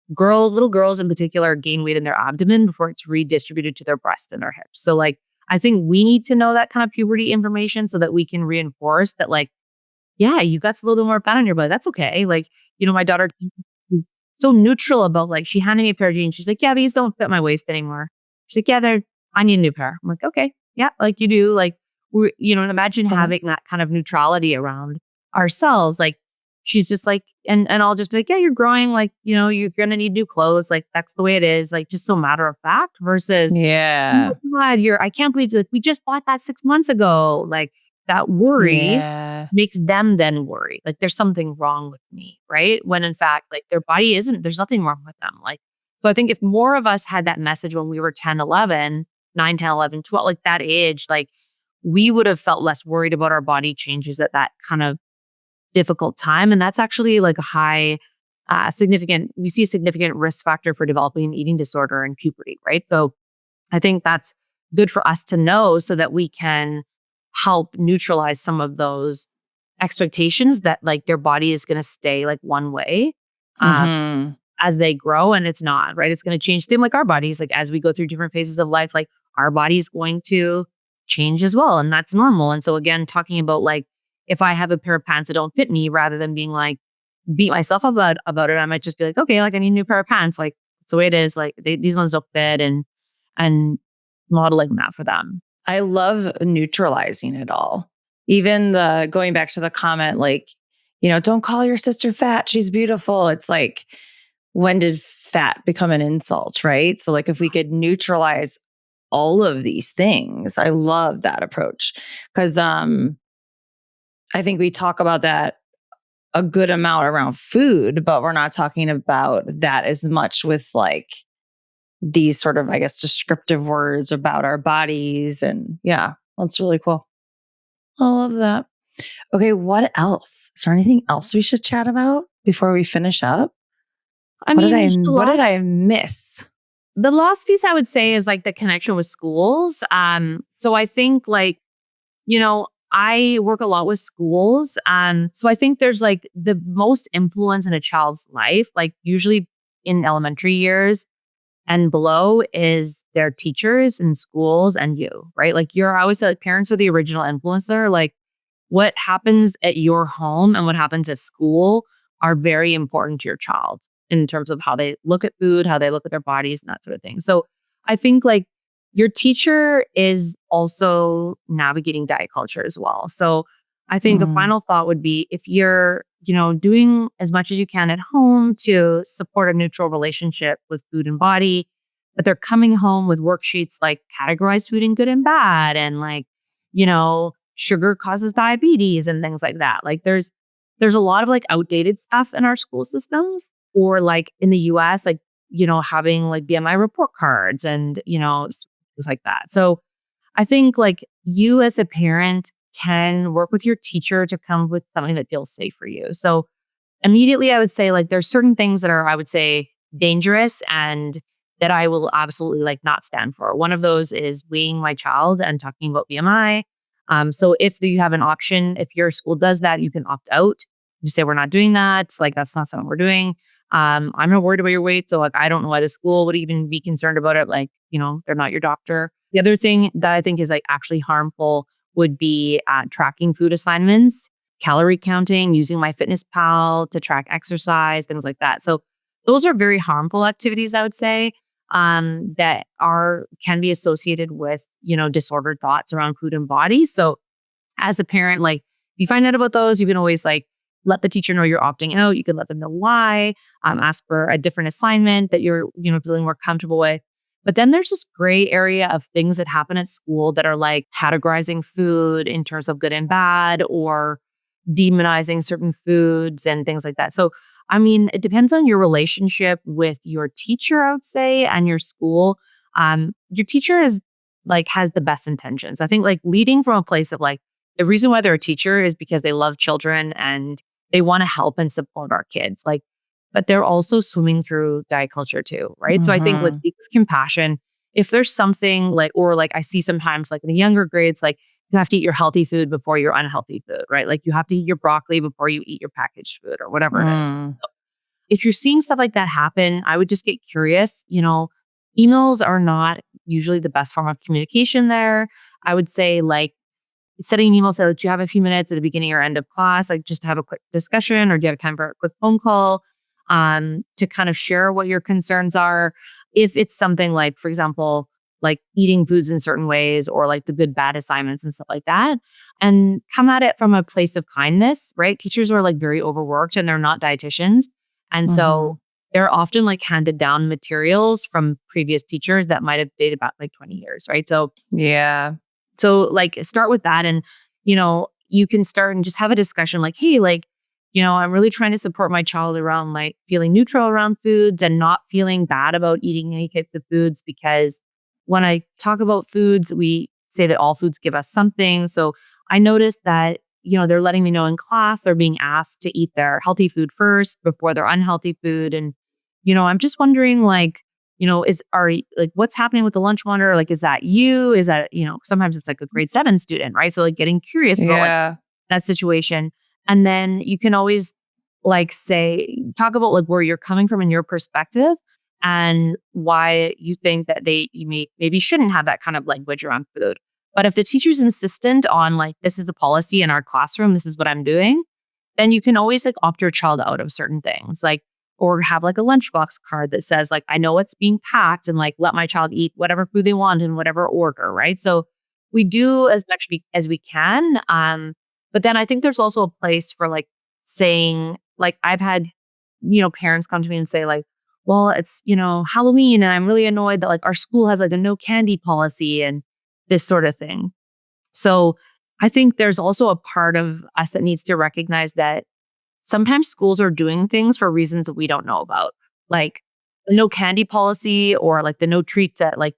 little girls in particular gain weight in their abdomen before it's redistributed to their breast and their hips. So like, I think we need to know that kind of puberty information so that we can reinforce that like, yeah, you got a little bit more fat on your belly. That's okay. Like, my daughter so neutral about like, she handed me a pair of jeans. She's like, yeah, these don't fit my waist anymore. She's like, yeah, I need a new pair. I'm like, okay, yeah, like you do. Like, and imagine having that kind of neutrality around ourselves. Like, she's just like, and I'll just be like, yeah, you're growing. Like, you're going to need new clothes. Like, that's the way it is. Like, just so matter of fact versus, yeah, oh my God, I can't believe like we just bought that 6 months ago. Like that worry makes them then worry. Like there's something wrong with me, right? When in fact, like their body there's nothing wrong with them. Like, so I think if more of us had that message when we were 10, 11, 9, 10, 11, 12, like that age, like we would have felt less worried about our body changes at that kind of difficult time. And that's actually like a high, we see a significant risk factor for developing an eating disorder in puberty, right? So I think that's good for us to know so that we can help neutralize some of those expectations that like their body is going to stay like one way as they grow, and it's not, right? It's going to change. Same like our bodies, like as we go through different phases of life, like our body is going to change as well. And that's normal. And so again, talking about like, if I have a pair of pants that don't fit me, rather than being like, beat myself about it, I might just be like, okay, like I need a new pair of pants. Like, it's the way it is. Like these ones don't fit, and modeling that for them. I love neutralizing it all. Even the going back to the comment, like, don't call your sister fat. She's beautiful. It's like, when did fat become an insult, right? So like if we could neutralize all of these things, I love that approach. Because I think we talk about that a good amount around food, but we're not talking about that as much with like these sort of, I guess, descriptive words about our bodies. And yeah, that's really cool. I love that. Okay, what else? Is there anything else we should chat about before we finish up? What did I miss? The last piece I would say is like the connection with schools. So I think like, I work a lot with schools. So I think there's like the most influence in a child's life, like usually in elementary years and below, is their teachers in schools and you, right? Like I always say like parents are the original influencer. Like what happens at your home and what happens at school are very important to your child in terms of how they look at food, how they look at their bodies and that sort of thing. So I think like your teacher is also navigating diet culture as well. So I think a final thought would be, if you're, doing as much as you can at home to support a neutral relationship with food and body, but they're coming home with worksheets like categorize food in good and bad, and like, sugar causes diabetes and things like that. Like there's a lot of like outdated stuff in our school systems, or like in the US, like, having like BMI report cards and, things like that. So I think like you as a parent can work with your teacher to come up with something that feels safe for you. So immediately I would say like there's certain things that are, I would say, dangerous and that I will absolutely like not stand for. One of those is weighing my child and talking about BMI. So if you have an option, if your school does that, you can opt out. Just say, we're not doing that. Like, that's not something we're doing. I'm not worried about your weight. So like, I don't know why the school would even be concerned about it. Like, they're not your doctor. The other thing that I think is like actually harmful would be tracking food assignments, calorie counting, using MyFitnessPal to track exercise, things like that. So those are very harmful activities, I would say, that can be associated with, disordered thoughts around food and body. So as a parent, like if you find out about those, you can always like let the teacher know you're opting out. You can let them know why, ask for a different assignment that you're, feeling more comfortable with. But then there's this gray area of things that happen at school that are like categorizing food in terms of good and bad, or demonizing certain foods and things like that. So, I mean, it depends on your relationship with your teacher, I would say, and your school. Your teacher has the best intentions. I think like leading from a place of like, the reason why they're a teacher is because they love children and they want to help and support our kids. Like, but they're also swimming through diet culture too, right? So I think with compassion, if there's something like, or like I see sometimes like in the younger grades, like you have to eat your healthy food before your unhealthy food, right? Like you have to eat your broccoli before you eat your packaged food or whatever it is. So if you're seeing stuff like that happen, I would just get curious. Emails are not usually the best form of communication there. I would say like setting an email so that you have a few minutes at the beginning or end of class, like just to have a quick discussion, or do you have time for a quick phone call to kind of share what your concerns are. If it's something like, for example, like eating foods in certain ways, or like the good, bad assignments and stuff like that, and come at it from a place of kindness, right? Teachers are like very overworked and they're not dietitians. And so they're often like handed down materials from previous teachers that might have dated back like 20 years, right? So, yeah. So like start with that, and, you can start and just have a discussion like, hey, like, I'm really trying to support my child around like feeling neutral around foods and not feeling bad about eating any types of foods, because when I talk about foods, we say that all foods give us something. So I noticed that, they're letting me know in class, they're being asked to eat their healthy food first before their unhealthy food. And, I'm just wondering like, what's happening with the lunch monitor? Like, is that you? Is that, sometimes it's like a grade 7 student, right? So like getting curious about like, that situation. And then you can always like talk about like where you're coming from in your perspective and why you think that you maybe shouldn't have that kind of language around food. But if the teacher's insistent on like, this is the policy in our classroom, this is what I'm doing, then you can always like opt your child out of certain things, like, or have like a lunchbox card that says like, I know it's being packed and like, let my child eat whatever food they want in whatever order, right? So we do as much as we can. But then I think there's also a place for like saying, like I've had, parents come to me and say like, well, it's, Halloween and I'm really annoyed that like our school has like a no candy policy and this sort of thing. So I think there's also a part of us that needs to recognize that sometimes schools are doing things for reasons that we don't know about, like the no candy policy or like the no treats at like,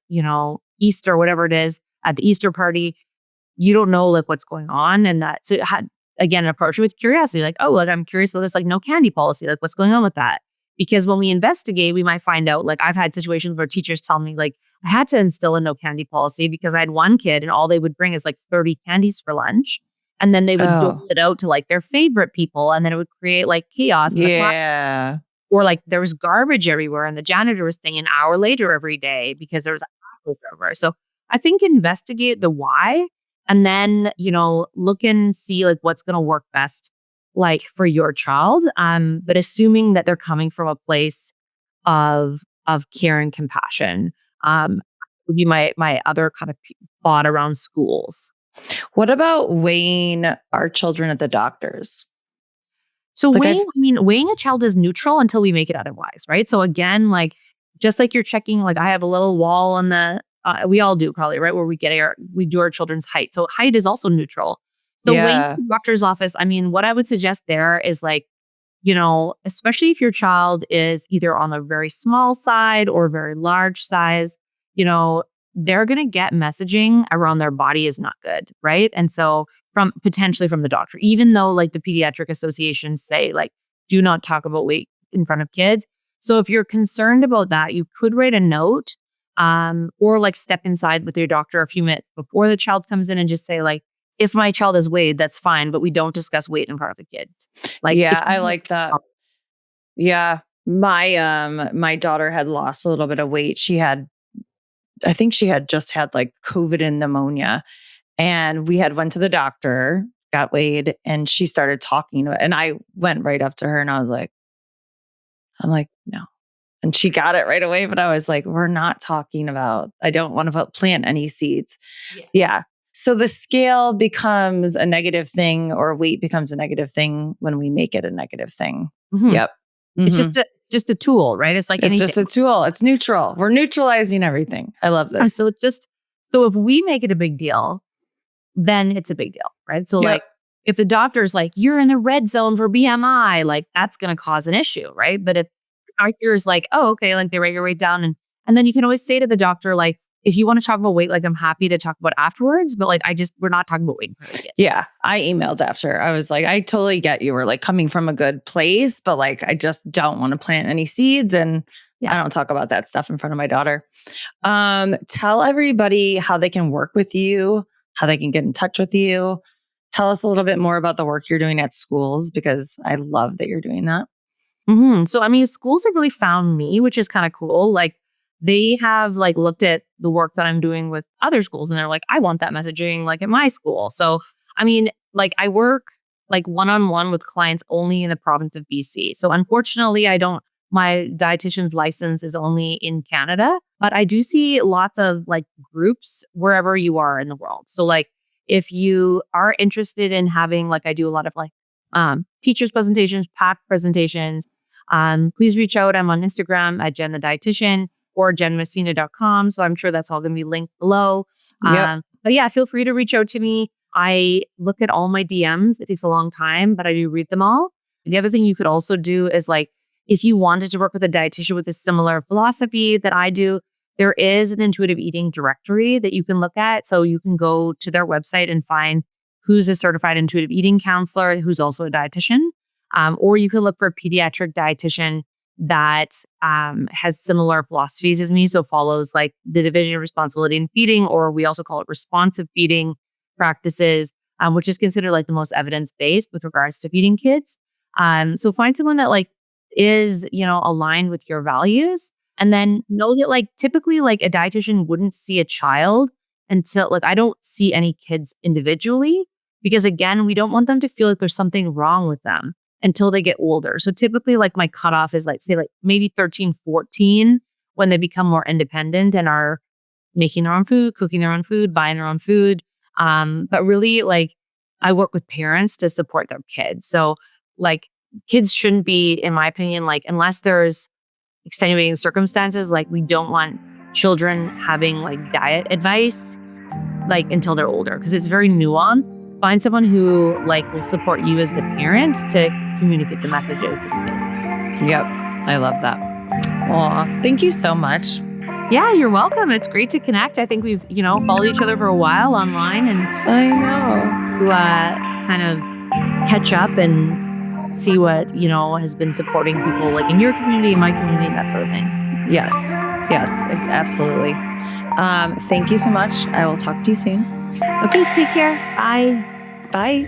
Easter, whatever it is at the Easter party. You don't know like what's going on. And that, so it had, again, an approach with curiosity, like, oh, like I'm curious about this like no candy policy, like what's going on with that? Because when we investigate, we might find out, like I've had situations where teachers tell me like, I had to instill a no candy policy because I had one kid and all they would bring is like 30 candies for lunch. And then they would dole it out to like their favorite people. And then it would create like chaos in the class. Or like there was garbage everywhere and the janitor was staying an hour later every day because there was apples over. So I think investigate the why and then, look and see like what's going to work best like for your child. But assuming that they're coming from a place of care and compassion. Would be my other kind of thought around schools. What about weighing our children at the doctors? So like weighing a child is neutral until we make it otherwise, right? So again, like just like you're checking, like I have a little wall on the, we all do probably, right? Where we do our children's height. So height is also neutral. So weighing the doctor's office, what I would suggest there is like, especially if your child is either on the very small side or very large size, they're going to get messaging around their body is not good, right? And so potentially from the doctor, even though like the pediatric associations say like, do not talk about weight in front of kids. So if you're concerned about that, you could write a note or like step inside with your doctor a few minutes before the child comes in and just say like, if my child is weighed, that's fine, but we don't discuss weight in front of the kids. Like, I like that. Yeah. My daughter had lost a little bit of weight. I think she had just had like COVID and pneumonia, and we had went to the doctor, got weighed, and she started talking about it. And I went right up to her and I was like, no. And she got it right away. But I was like, we're not talking about, I don't want to plant any seeds. Yeah. So the scale becomes a negative thing, or weight becomes a negative thing when we make it a negative thing. Mm-hmm. Yep. Mm-hmm. It's just a tool, right? It's like just a tool. It's neutral. We're neutralizing everything. I love this. So if we make it a big deal, then it's a big deal, right? So like if the doctor's like, you're in the red zone for BMI, like that's going to cause an issue, right? But if the doctor is like, oh, okay, like they write your weight down, and then you can always say to the doctor, like, if you want to talk about weight, like I'm happy to talk about afterwards, but like we're not talking about weight. Yeah. I emailed after. I was like, I totally get you were like coming from a good place, but like, I just don't want to plant any seeds. And I don't talk about that stuff in front of my daughter. Tell everybody how they can work with you, how they can get in touch with you. Tell us a little bit more about the work you're doing at schools, because I love that you're doing that. Mm-hmm. So, schools have really found me, which is kind of cool. Like they have like looked at the work that I'm doing with other schools and they're like, I want that messaging like at my school. So, like I work like one-on-one with clients only in the province of BC. So unfortunately, my dietitian's license is only in Canada, but I do see lots of like groups wherever you are in the world. So like if you are interested in having, like I do a lot of like teachers presentations, PAC presentations, please reach out. I'm on Instagram at Jenn the Dietitian or jennmessina.com. So I'm sure that's all going to be linked below. But yeah, feel free to reach out to me. I look at all my DMs. It takes a long time, but I do read them all. The other thing you could also do is like, if you wanted to work with a dietitian with a similar philosophy that I do, there is an intuitive eating directory that you can look at. So you can go to their website and find who's a certified intuitive eating counselor, who's also a dietitian. Or you can look for a pediatric dietitian that has similar philosophies as me. So follows like the division of responsibility in feeding, or we also call it responsive feeding practices, which is considered like the most evidence-based with regards to feeding kids. So find someone that like is, aligned with your values. And then know that like typically like a dietitian wouldn't see a child until I don't see any kids individually because again, we don't want them to feel like there's something wrong with them until they get older. So typically my cutoff is say maybe 13, 14 when they become more independent and are making their own food, cooking their own food, buying their own food. But really I work with parents to support their kids. So kids shouldn't be, in my opinion, unless there's extenuating circumstances, we don't want children having diet advice until they're older because it's very nuanced. Find someone who will support you as the parent to communicate the messages to the kids. Yep. I love that. Aw, thank you so much. Yeah, you're welcome. It's great to connect. I think we've, followed each other for a while online and I know. to kind of catch up and see what, has been supporting people in your community, in my community, that sort of thing. Yes, absolutely. Thank you so much. I will talk to you soon. Okay, take care. Bye. Bye.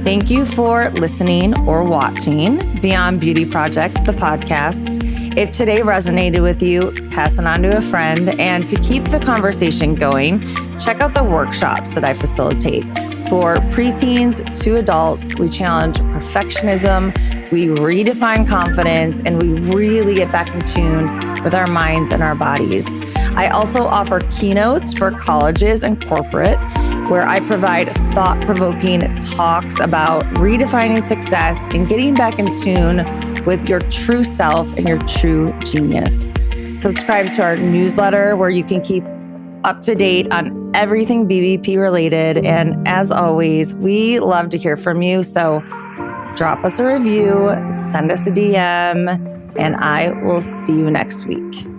Thank you for listening or watching Beyond Beauty Project, the podcast. If today resonated with you, pass it on to a friend. And to keep the conversation going, check out the workshops that I facilitate. For preteens to adults, we challenge perfectionism, we redefine confidence, and we really get back in tune with our minds and our bodies. I also offer keynotes for colleges and corporate, where I provide thought-provoking talks about redefining success and getting back in tune with your true self and your true genius. Subscribe to our newsletter where you can keep up to date on everything BBP related. And as always, we love to hear from you. So drop us a review, send us a DM, and I will see you next week.